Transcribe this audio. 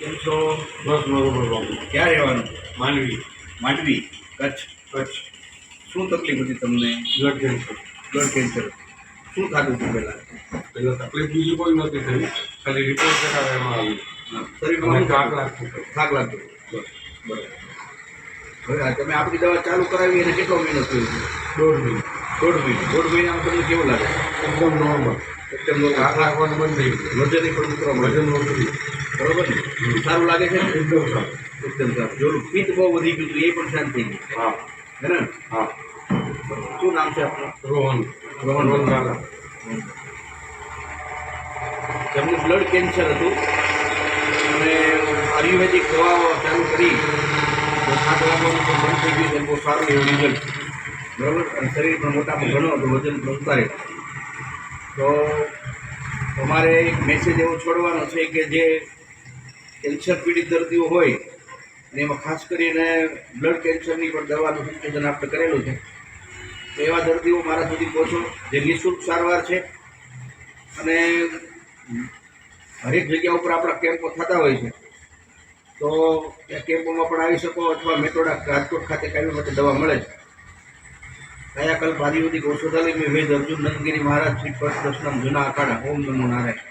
કેમ છો? બસ બરોબર બાબુ. ક્યાં રહેવાનું? માંડવી. માંડવી, કચ્છ. કચ્છ. શું તકલીફ હતી તમને? Blood cancer. Blood cancer. શું થતું હતું પહેલાં? એટલે તકલીફ બીજી કોઈ નહોતી થઈ, ખાલી રિપોર્ટ કરાવવા એમાં આવી. શરીરમાં અને શું થાક થતું? લાગતો હતો. થાક લાગતો હતો. બસ, બરાબર. હવે આ તમે આપણી દવા ચાલુ કરાવી એને કેટલો મહિનો થયો છે? 1.5 મહિનો. 1.5 મહિનો. 1.5 મહિનામાં તમને કેવું લાગે? એકદમ નોર્મલ. એકદમ થાક લાગવાનું બંધ થઈ ગયું. વજન પણ ઉતરવા મળે. વજન ઓછું થયું. બરોબર ને? સારું લાગે છે ને? એકદમ સારું. એકદમ સારું. જો પિત્ત બહુ વધી ગયું હતું એ પણ શાંત થઈ ગયું. હા હે ને? હા. બરોબર. શું નામ છે આપનું? રોહન. રોહન. રોહન દાદા. જેમનું બ્લડ કેન્સર હતું અને આયુર્વેદિક દવાઓ ચાલુ કરી તો થાક લાગવાનું પણ બંધ થઈ ગયું છે. બહુ સારું એવું રિઝલ્ટ. બરાબર. અને શરીર પણ મોટામાં ઘણો હતું, વજન પણ ઉતારે. તો અમારે એક મેસેજ એવો છોડવાનો છે કે જે કેન્સર પીડિત દર્દીઓ હોય અને એમાં ખાસ કરીને બ્લડ કેન્સરની પણ દવાનું સંશોધન આપણે કરેલું છે. તો એવા દર્દીઓ મારા સુધી પહોંચો. જે નિઃશુલ્ક સારવાર છે અને હરેક જગ્યા ઉપર આપણા કેમ્પો થતા હોય છે. તો ત્યાં કેમ્પોમાં પણ આવી શકો અથવા મેટોડા રાજકોટ ખાતે કાયમી માટે દવા મળે છે. કાયાકલ્પ આયુર્વેદિક ઔષધાલય મેં વેદ અર્જુન નંદગીરી મહારાજ શ્રી કૃષ્ણ જૂના અખાડા. ઓમ નમો નારાયણ.